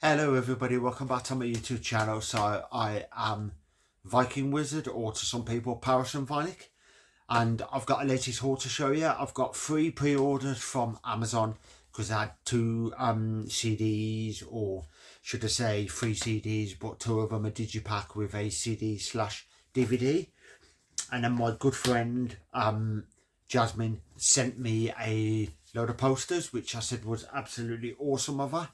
Hello everybody, welcome back to my YouTube channel. So I am Viking Wizard, or to some people Parasymphonic, and I've got a latest haul to show you. I've got 3 pre-orders from Amazon because I had 2 CDs, or should I say 3 CDs, but 2 of them a digipack with a CD/DVD. And then my good friend Jasmine sent me a load of posters, which I said was absolutely awesome of her.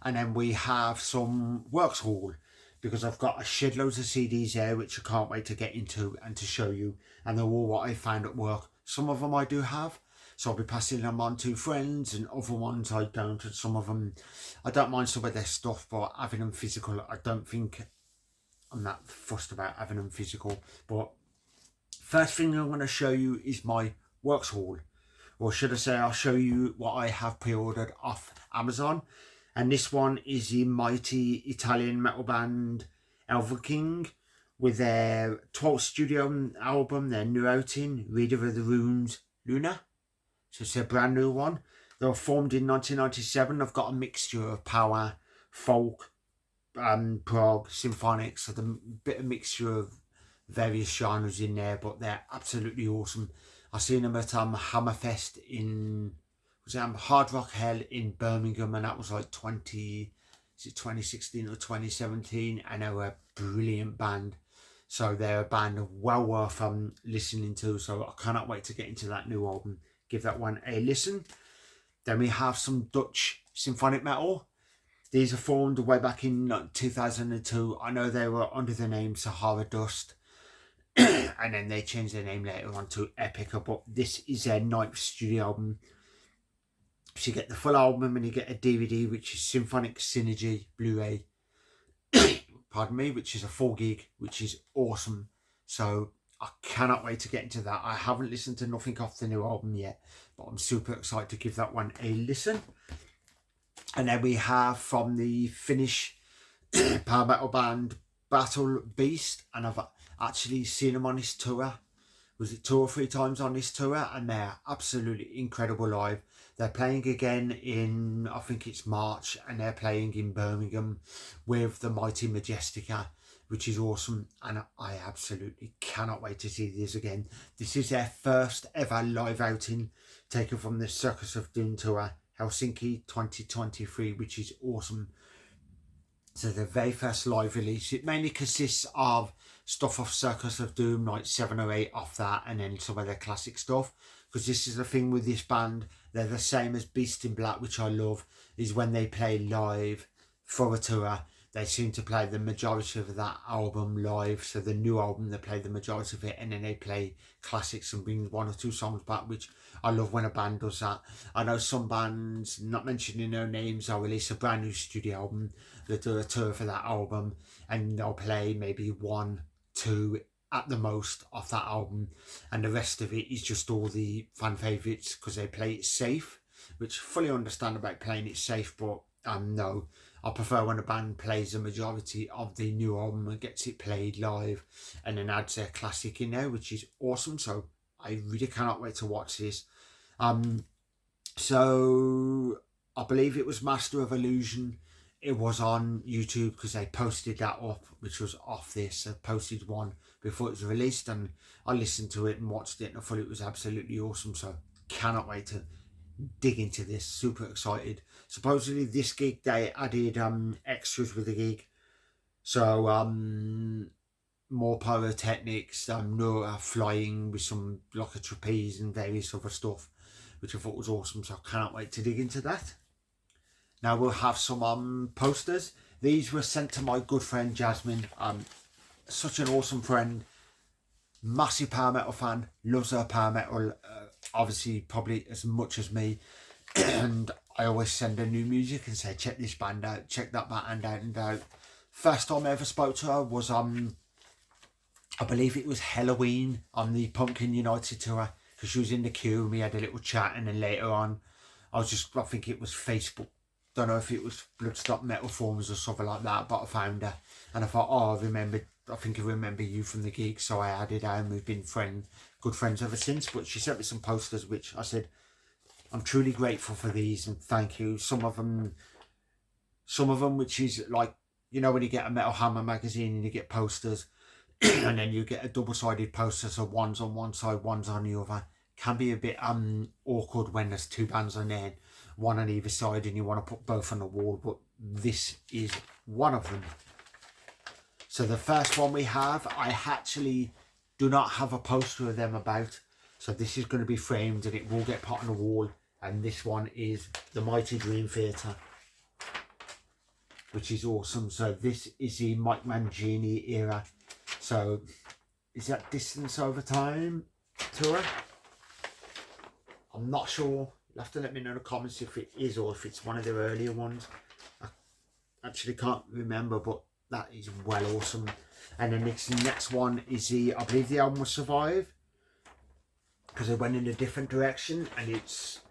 And then we have some works haul, because I've got a shed loads of CDs there which I can't wait to get into and to show you, and they're all what I found at work. Some of them I do have, so I'll be passing them on to friends, and other ones I don't. And some of them I don't mind some of their stuff, but having them physical, I don't think I'm that fussed about having them physical. But first thing I'm going to show you is my works haul, or should I say I'll show you what I have pre-ordered off Amazon. And this one is the mighty Italian metal band Elvenking, with their 12th studio album, their new outing, Reader of the Runes Luna. So it's a brand new one. They were formed in 1997. They've got a mixture of power, folk, prog, symphonic, so the bit of mixture of various genres in there, but they're absolutely awesome. I seen them at Hammerfest in Hard Rock Hell in Birmingham, and that was like 2016 or 2017, and they were a brilliant band. So they're a band well worth listening to, so I cannot wait to get into that new album. Give that one a listen. Then we have some Dutch symphonic metal. These are formed way back in 2002. I know they were under the name Sahara Dust, and then they changed their name later on to Epica, but this is their 9th studio album. So you get the full album, and you get a DVD, which is Symphonic Synergy Blu-ray, pardon me, which is a 4 gig, which is awesome. So I cannot wait to get into that. I haven't listened to nothing off the new album yet, but I'm super excited to give that one a listen. And then we have from the Finnish power metal band Battle Beast, and I've actually seen them on this tour. Was it 2 or 3 times on this tour, and they're absolutely incredible live. They're playing again in, I think it's March, and they're playing in Birmingham with the mighty Majestica, which is awesome, and I absolutely cannot wait to see this again. This is their first ever live outing, taken from the Circus of Doom tour, Helsinki 2023, which is awesome. So the very first live release, it mainly consists of stuff off Circus of Doom, like 7 or 8 off that, and then some of their classic stuff. Because this is the thing with this band, they're the same as Beast in Black, which I love, is when they play live for a tour, they seem to play the majority of that album live. So the new album, they play the majority of it, and then they play classics and bring 1 or 2 songs back, which I love when a band does that. I know some bands, not mentioning their names, will release a brand new studio album, they do a tour for that album, and they'll play maybe 1, 2 at the most off that album, and the rest of it is just all the fan favourites, because they play it safe, which I fully understand about playing it safe, but no, I prefer when a band plays the majority of the new album and gets it played live, and then adds their classic in there, which is awesome. So I really cannot wait to watch this. So I believe it was Master of Illusion. It was on YouTube because they posted that up, which was off this. They posted one before it was released, and I listened to it and watched it, and I thought it was absolutely awesome. So cannot wait to dig into this. Super excited. Supposedly this gig, they added extras with the gig, so more pyrotechnics, Nora flying with some like a trapeze and various other stuff, which I thought was awesome. So I cannot wait to dig into that. Now we'll have some posters. These were sent to my good friend Jasmine. Such an awesome friend, massive power metal fan, loves her power metal, obviously probably as much as me. And I always send her new music and say, check this band out, check that band out and out. First time I ever spoke to her was I believe it was Halloween on the Pumpkin United tour, because she was in the queue and we had a little chat, and then later on I think it was Facebook, don't know if it was Bloodstock Metal Forums or something like that, but I found her and I thought, oh, I think I remember you from the gig, so I added her, and we've been good friends ever since. But she sent me some posters, which I said, I'm truly grateful for these, and thank you. Some of them some of them, which is like, you know, when you get a Metal Hammer magazine and you get posters and then you get a double-sided poster, so one's on one side, one's on the other. Can be a bit awkward when there's two bands on there, one on either side, and you want to put both on the wall, but this is one of them. So the first one we have, I actually do not have a poster of them about, so this is going to be framed and it will get put on the wall. And this one is the Mighty Dream Theater, which is awesome. So this is the Mike Mangini era. So is that Distance Over Time tour? I'm not sure. You'll have to let me know in the comments if it is or if it's one of the earlier ones. I actually can't remember, but that is well awesome. And the next one is I believe the album was Survive, because it went in a different direction, and it's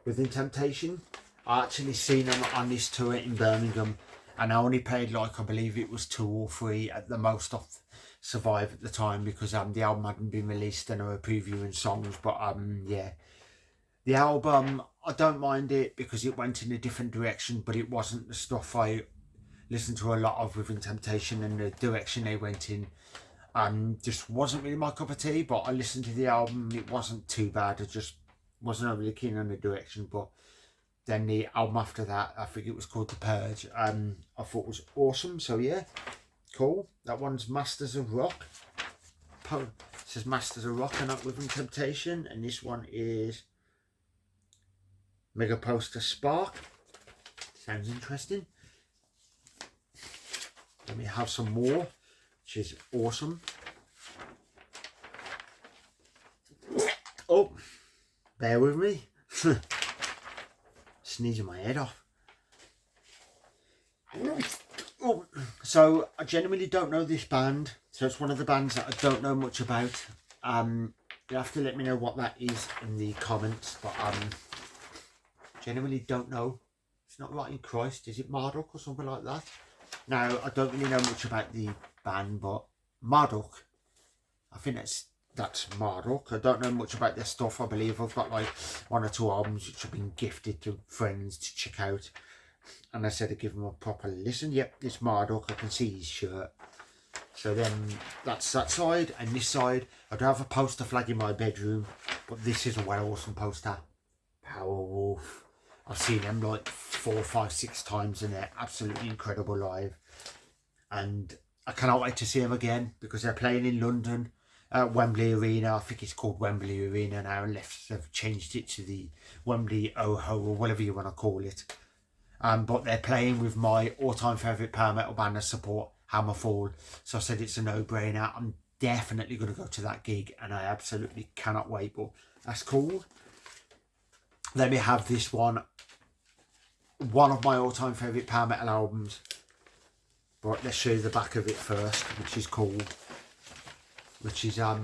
Within Temptation. I actually seen them on this tour in Birmingham, and I only paid like, I believe it was 2 or 3 at the most of Survive at the time, because the album hadn't been released and I were previewing songs. But yeah, the album, I don't mind it because it went in a different direction, but it wasn't the stuff I listened to a lot of Within Temptation, and the direction they went in just wasn't really my cup of tea. But I listened to the album, it wasn't too bad. I just wasn't overly keen on the direction. But then the album after that, I think it was called The Purge, I thought was awesome. So yeah, cool. That one's Masters of Rock. It says Masters of Rock and not Within Temptation. And this one is Mega Poster Spark. Sounds interesting. Then we have some more, which is awesome. Oh, bear with me. Sneezing my head off. Oh, so I genuinely don't know this band. So it's one of the bands that I don't know much about. You have to let me know what that is in the comments. But genuinely don't know. It's not Rotting Christ. Is it Marduk or something like that? Now, I don't really know much about the band, but Marduk, I think that's Marduk. I don't know much about their stuff. I believe I've got like 1 or 2 albums which have been gifted to friends to check out, and I said to give them a proper listen. Yep, it's Marduk. I can see his shirt. So then that's that side, and this side, I do have a poster flag in my bedroom, but this is a well awesome poster. Powerwolf. I've seen them like 4, 5, 6 times, and they're absolutely incredible live. And I cannot wait to see them again, because they're playing in London at Wembley Arena. I think it's called Wembley Arena now, unless they've changed it to the Wembley Oho or whatever you want to call it. But they're playing with my all-time favourite power metal band of support, Hammerfall. So I said it's a no-brainer. I'm definitely going to go to that gig, and I absolutely cannot wait. But that's cool. Then we have this one of my all-time favourite power metal albums. But let's show you the back of it first, which is cool. Which is a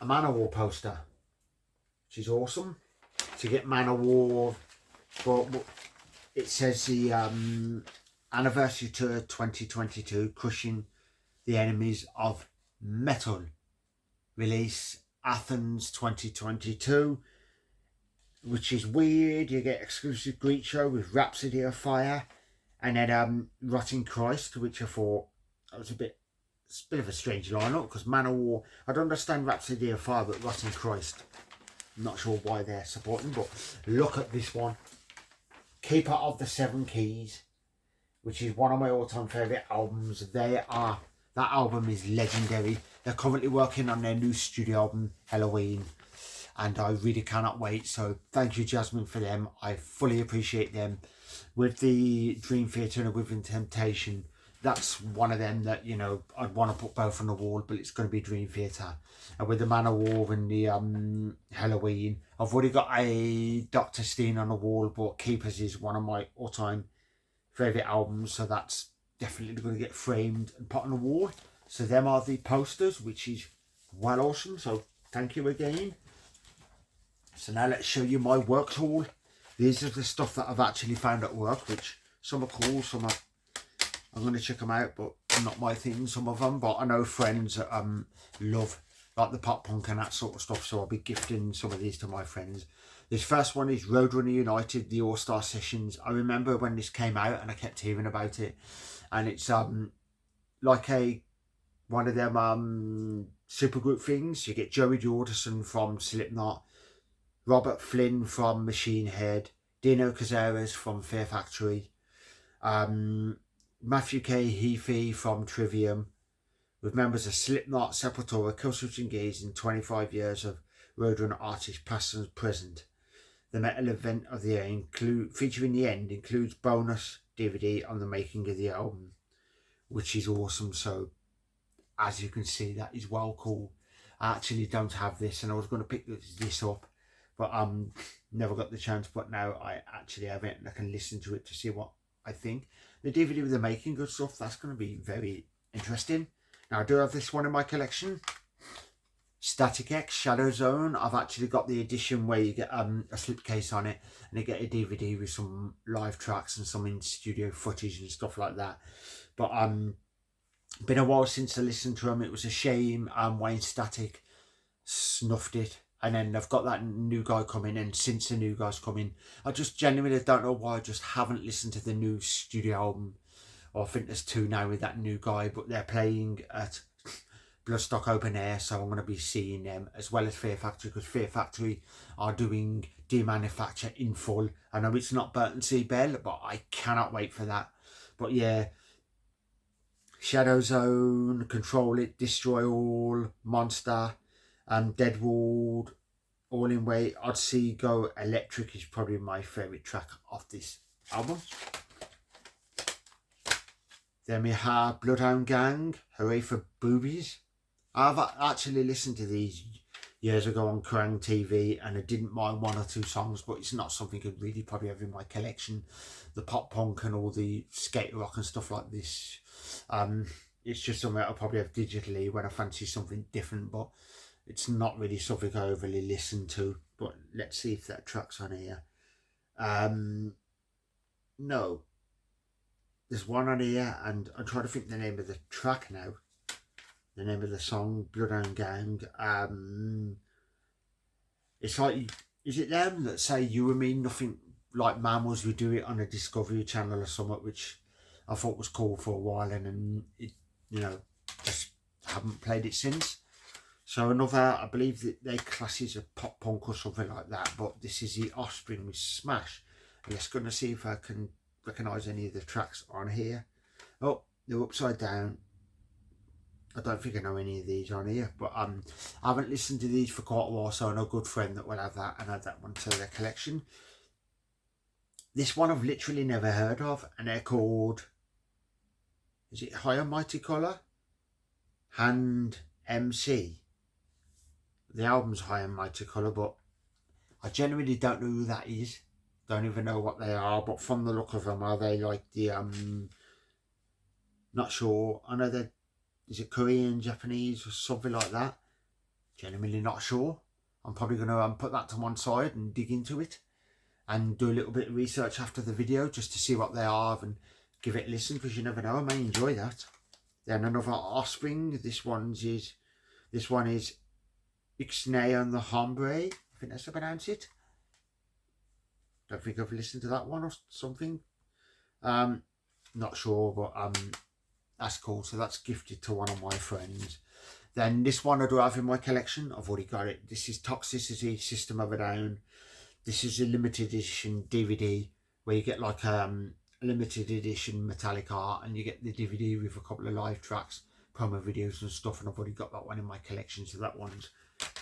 Manowar poster, which is awesome. To get Manowar, but it says the anniversary tour 2022, Crushing the Enemies of Metal. Release Athens 2022. Which is weird. You get exclusive Greek show with Rhapsody of Fire, and then Rotting Christ, which I thought that was it's a bit of a strange lineup, because Manowar, I don't understand Rhapsody of Fire, but Rotting Christ, I'm not sure why they're supporting. But look at this one, Keeper of the Seven Keys, which is one of my all-time favourite albums. That album is legendary. They're currently working on their new studio album, Halloween, and I really cannot wait. So thank you, Jasmine, for them. I fully appreciate them. With the Dream Theater and Within Temptation, that's one of them that, you know, I'd want to put both on the wall, but it's going to be Dream Theater. And with the Manowar and the Halloween, I've already got a Dr. Steen on the wall, but Keepers is one of my all-time favourite albums, so that's definitely going to get framed and put on the wall. So them are the posters, which is well awesome. So thank you again. So now let's show you my work tool. These are the stuff that I've actually found at work, which some are cool, some are, I'm going to check them out, but not my thing, some of them. But I know friends that love like the pop punk and that sort of stuff. So I'll be gifting some of these to my friends. This first one is Roadrunner United, the All-Star Sessions. I remember when this came out and I kept hearing about it. And it's like one of them supergroup things. You get Joey Jordison from Slipknot, Robert Flynn from Machine Head, Dino Cazares from Fear Factory, Matthew K. Heafy from Trivium, with members of Slipknot, Sepultura, Killswitch Engage, and 25 years of Roadrunner artists past and present. The metal event of the year featuring the end includes bonus DVD on the making of the album, which is awesome. So as you can see, that is well cool. I actually don't have this, and I was going to pick this up, but never got the chance. But now I actually have it, and I can listen to it to see what I think. The DVD with the making of stuff, that's going to be very interesting. Now I do have this one in my collection, Static X Shadow Zone. I've actually got the edition where you get a slipcase on it, and you get a DVD with some live tracks and some in studio footage and stuff like that. But been a while since I listened to them. It was a shame Wayne Static snuffed it, and then I've got that new guy coming, and since the new guy's coming, I just genuinely don't know why I just haven't listened to the new studio album. Or I think there's two now with that new guy, but they're playing at Bloodstock Open Air, so I'm going to be seeing them, as well as Fear Factory, because Fear Factory are doing Demanufacture in full. I know it's not Burton C. Bell, but I cannot wait for that. But yeah, Shadow Zone, Control It, Destroy All, Monster, Deadwood, All in Way, Odyssey Go Electric is probably my favourite track off this album. Then we have Bloodhound Gang, Hooray for Boobies. I've actually listened to these years ago on Kerrang TV, and I didn't mind one or two songs, but it's not something I'd really probably have in my collection. The pop punk and all the skate rock and stuff like this. It's just something I'll probably have digitally when I fancy something different, but it's not really something I overly listen to. But let's see if that track's on here. No. There's one on here, and I'm trying to think the name of the track now. The name of the song, Bloodhound Gang. It's like, is it them that say You and Me, Nothing Like Mammals? We do it on a Discovery Channel or something, which I thought was cool for a while, and then it, you know, just haven't played it since. So another, I believe that they class it as a pop punk or something like that, but this is The Offspring with Smash. And let's go and see if I can recognise any of the tracks on here. Oh, they're upside down. I don't think I know any of these on here, but I haven't listened to these for quite a while, so I know a good friend that will have that and add that one to their collection. This one I've literally never heard of, and they're called, is it High and Mighty Colour? Hand MC. The album's High and Mighty Colour, but I genuinely don't know who that is. Don't even know what they are, but from the look of them, are they like the, not sure. I know they're, is it Korean, Japanese, or something like that? Genuinely not sure. I'm probably going to put that to one side and dig into it and do a little bit of research after the video just to see what they are and give it a listen, because you never know, I may enjoy that. Then another Offspring. This one is Ixnay and the Hombre. I think that's how to pronounce it. Don't think I've listened to that one or something. Not sure, but that's cool. So that's gifted to one of my friends. Then this one I do have in my collection. I've already got it. This is Toxicity, System of a Down. This is a limited edition DVD where you get like a limited edition metallic art, and you get the DVD with a couple of live tracks, promo videos and stuff, and I've already got that one in my collection, so that one's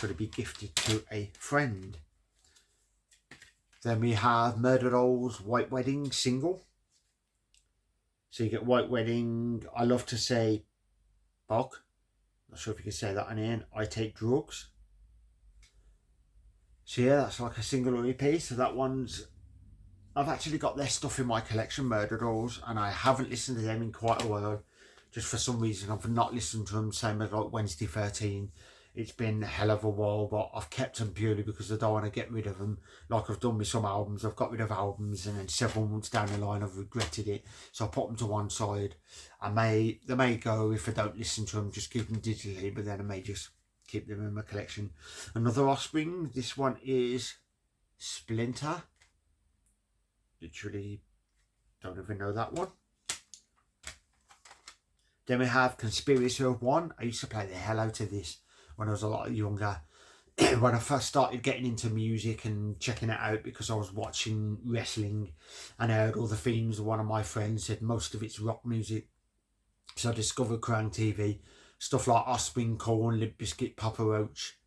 going to be gifted to a friend. Then we have Murder Dolls White Wedding single. So you get White Wedding, I Love to Say Bog. Not sure if you can say that on here. I Take Drugs. So yeah, that's like a single or EP. So that one's, I've actually got their stuff in my collection, Murder Dolls, and I haven't listened to them in quite a while. Just for some reason, I've not listened to them, same as like Wednesday 13. It's been a hell of a while, but I've kept them purely because I don't want to get rid of them. Like I've done with some albums, I've got rid of albums, and then several months down the line I've regretted it. So I put them to one side. They may go, if I don't listen to them, just keep them digitally, but then I may just keep them in my collection. Another Offspring, this one is Splinter. Literally don't even know that one. Then we have Conspiracy of One. I used to play the hell out of this when I was a lot younger. When I first started getting into music and checking it out, because I was watching wrestling and I heard all the themes. One of my friends said most of it's rock music. So I discovered Crown TV. Stuff like Offspring, Korn, Limp Bizkit, Papa Roach,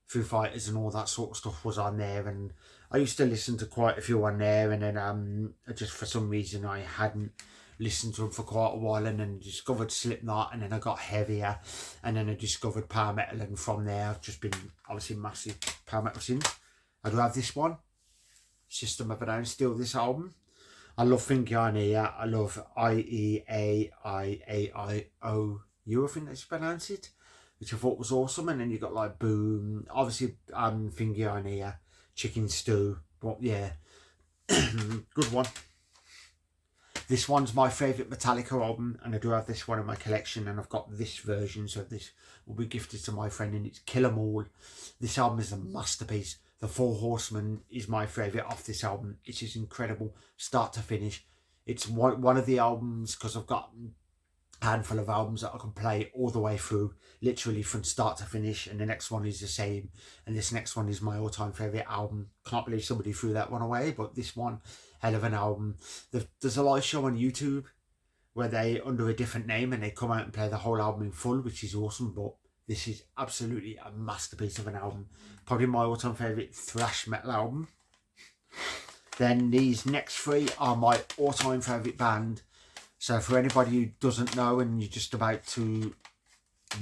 Foo Fighters and all that sort of stuff was on there. And I used to listen to quite a few on there. And then just for some reason I hadn't listened to them for quite a while, and then discovered Slipknot, and then I got heavier, and then I discovered power metal, and from there I've just been obviously massive power metal since. I do have this one, System of a Down, still this album. I love Thinking on Ear. I love IEAIAIOU, I think that's pronounced it, which I thought was awesome. And then you got like Boom, obviously Thinking on Ear, Chicken Stew, but yeah, good one. This one's my favourite Metallica album, and I do have this one in my collection, and I've got this version, so this will be gifted to my friend, and it's Kill 'Em All. This album is a masterpiece. The Four Horsemen is my favourite off this album. It is incredible, start to finish. It's one of the albums, because I've got a handful of albums that I can play all the way through, literally from start to finish, and the next one is the same, and this next one is my all-time favourite album. Can't believe somebody threw that one away, but this one, hell of an album. There's a live show on YouTube where they, under a different name, and they come out and play the whole album in full, which is awesome. But this is absolutely a masterpiece of an album. Probably my all-time favourite thrash metal album. Then these next three are my all-time favourite band. So for anybody who doesn't know and you're just about to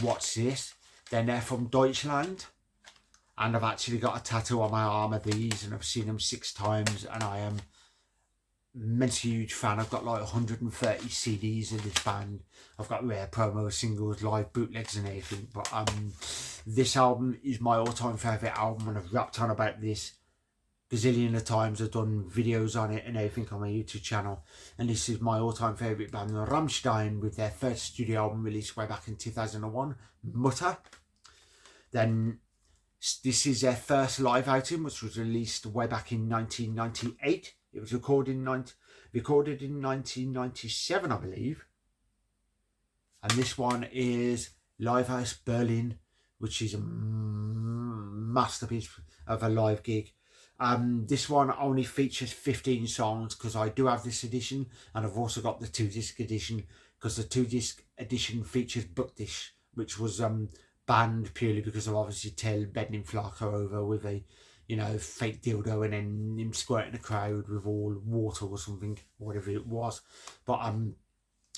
watch this, then they're from Deutschland. And I've actually got a tattoo on my arm of these, and I've seen them 6 times, and I am immensely huge fan. I've got like 130 CDs of this band. I've got rare promo singles, live bootlegs and everything. But this album is my all-time favourite album, and I've rapped on about this gazillion of times. I've done videos on it and everything on my YouTube channel. And this is my all-time favourite band, Rammstein, with their first studio album released way back in 2001, Mutter. Then this is their first live outing, which was released way back in 1998. It was recorded in 1997, I believe. And this one is Livehouse Berlin, which is a masterpiece of a live gig. This one only features 15 songs, because I do have this edition, and I've also got the 2-disc edition, because the 2-disc edition features Buckdish, which was banned purely because of obviously Till bending Flocka over with a, you know, fake dildo, and then him squirting the crowd with all water or something, whatever it was. But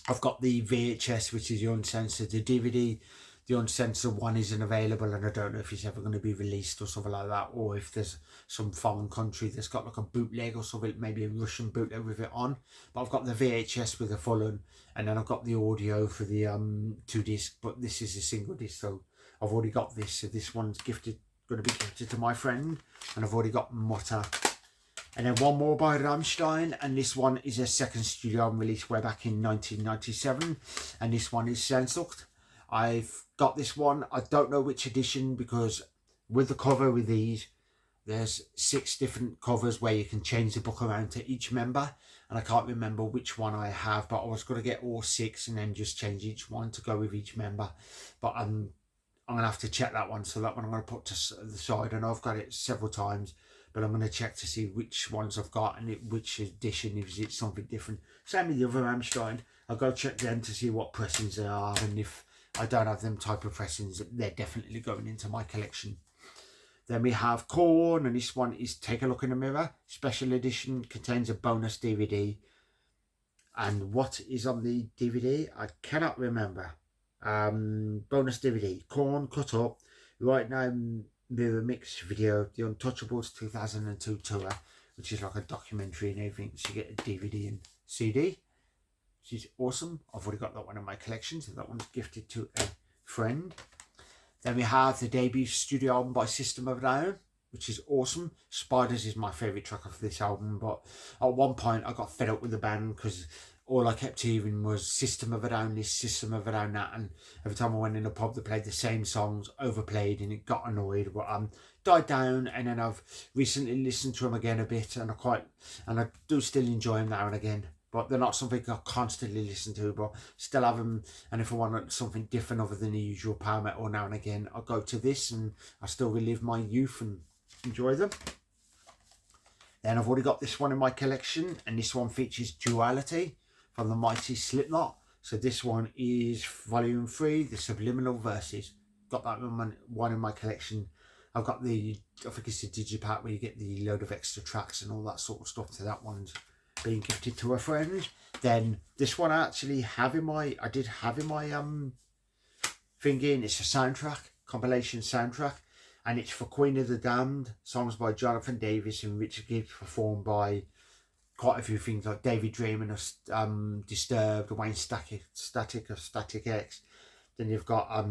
I've got the VHS, which is the uncensored. The DVD, the uncensored one, isn't available, and I don't know if it's ever going to be released or something like that, or if there's some foreign country that's got like a bootleg or something, maybe a Russian bootleg with it on. But I've got the VHS with the full one, and then I've got the audio for the 2-disc, but this is a single disc, so I've already got this. So this one's going to be gifted to my friend, and I've already got Mutter. And then one more by Rammstein, and this one is a second studio album released way back in 1997, and this one is Sehnsucht. I've got this one, I don't know which edition, because with the cover with these, there's 6 different covers where you can change the book around to each member, and I can't remember which one I have, but I was going to get all 6 and then just change each one to go with each member. But I'm going to have to check that one, so that one I'm going to put to the side. I know I've got it several times, but I'm going to check to see which ones I've got and which edition, if it's something different. Same with the other Rammstein, I'll go check them to see what pressings they are, and if I don't have them type of pressings, they're definitely going into my collection. Then we have Korn, and this one is Take a Look in the Mirror. Special edition, contains a bonus DVD. And what is on the DVD? I cannot remember. Bonus DVD, Korn Cut Up, Right Now Mirror Mix video, The Untouchables 2002 tour, which is like a documentary and everything, so you get a DVD and CD, which is awesome. I've already got that one in my collection, so that one's gifted to a friend. Then we have the debut studio album by System of a Down, which is awesome. Spiders is my favourite track of this album, but at one point I got fed up with the band because all I kept hearing was System of a Down this, System of a Down that, and every time I went in a pub they played the same songs, overplayed, and it got annoyed. But died down, and then I've recently listened to them again a bit, and I do still enjoy them now and again. But they're not something I constantly listen to, but still have them. And if I want something different other than the usual power metal now and again, I'll go to this, and I still relive my youth and enjoy them. Then I've already got this one in my collection, and this one features Duality from the mighty Slipknot. So this one is volume 3, the Subliminal Verses. Got that one in my collection. I've got the, I think it's the digipack where you get the load of extra tracks and all that sort of stuff. So that one's being gifted to a friend. Then this one I actually have in my, thingy, and it's a soundtrack, compilation soundtrack. And it's for Queen of the Damned, songs by Jonathan Davis and Richard Gibbs, performed by quite a few things like David Draymond of Disturbed, Wayne Static of Static X. Then you've got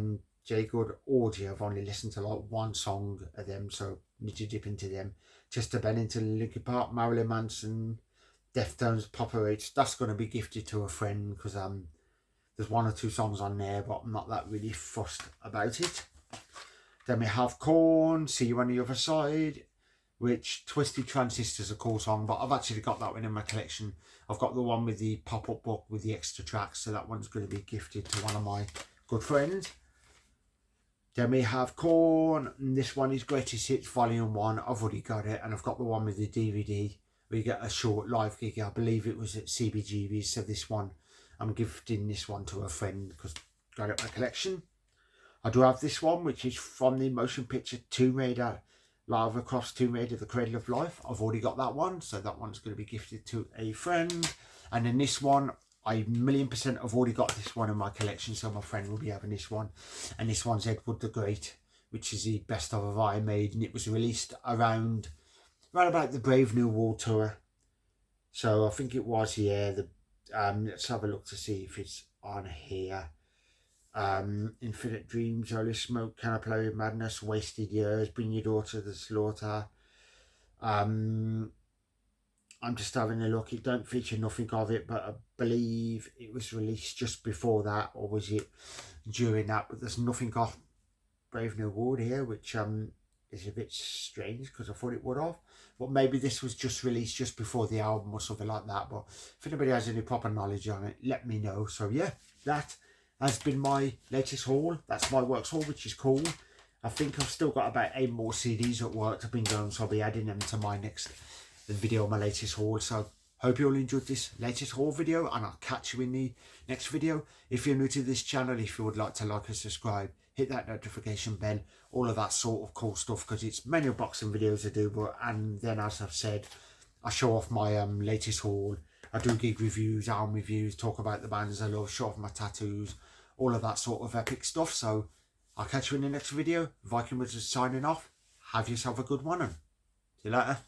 Jay Good Audio. I've only listened to like one song of them, so need to dip into them. Chester Bennington, Linkin Park, Marilyn Manson, Deftones, Papa Roach. That's going to be gifted to a friend because there's 1 or 2 songs on there, but I'm not that really fussed about it. Then we have Korn, See You on the Other Side, which Twisted Transistor's a cool song, but I've actually got that one in my collection. I've got the one with the pop-up book with the extra tracks, so that one's going to be gifted to one of my good friends. Then we have Korn, and this one is Greatest Hits Volume 1. I've already got it, and I've got the one with the DVD where you get a short live gig. I believe it was at CBGB's, so this one, I'm gifting this one to a friend because I got it in my collection. I do have this one, which is from the motion picture Tomb Raider, Lara Croft's Tomb Raider, The Cradle of Life. I've already got that one, so that one's going to be gifted to a friend. And then this one, I 1,000,000% have already got this one in my collection, so my friend will be having this one. And this one's Edward the Great, which is the best of Iron Maiden. It was released around about the Brave New World tour. So I think it was, yeah. Let's have a look to see if it's on here. Infinite Dreams, Holy Smoke, Can I Play With Madness, Wasted Years, Bring Your Daughter to the Slaughter. I'm just having a look. It don't feature nothing of it, but I believe it was released just before that, or was it during that? But there's nothing off Brave New World here, which is a bit strange because I thought it would have. But maybe this was just released just before the album or something like that. But if anybody has any proper knowledge on it, let me know. So yeah, that has been my latest haul. That's my works haul, which is cool. I think I've still got about 8 more CDs at work to bring going, so I'll be adding them to my next video, my latest haul. So hope you all enjoyed this latest haul video, and I'll catch you in the next video. If you're new to this channel, if you would like to like and subscribe, hit that notification bell, all of that sort of cool stuff, because it's many unboxing videos I do. But and then, as I've said, I show off my latest haul. I do gig reviews, album reviews, talk about the bands I love, show off my tattoos, all of that sort of epic stuff. So I'll catch you in the next video. Viking Wizard signing off. Have yourself a good one, and see you later.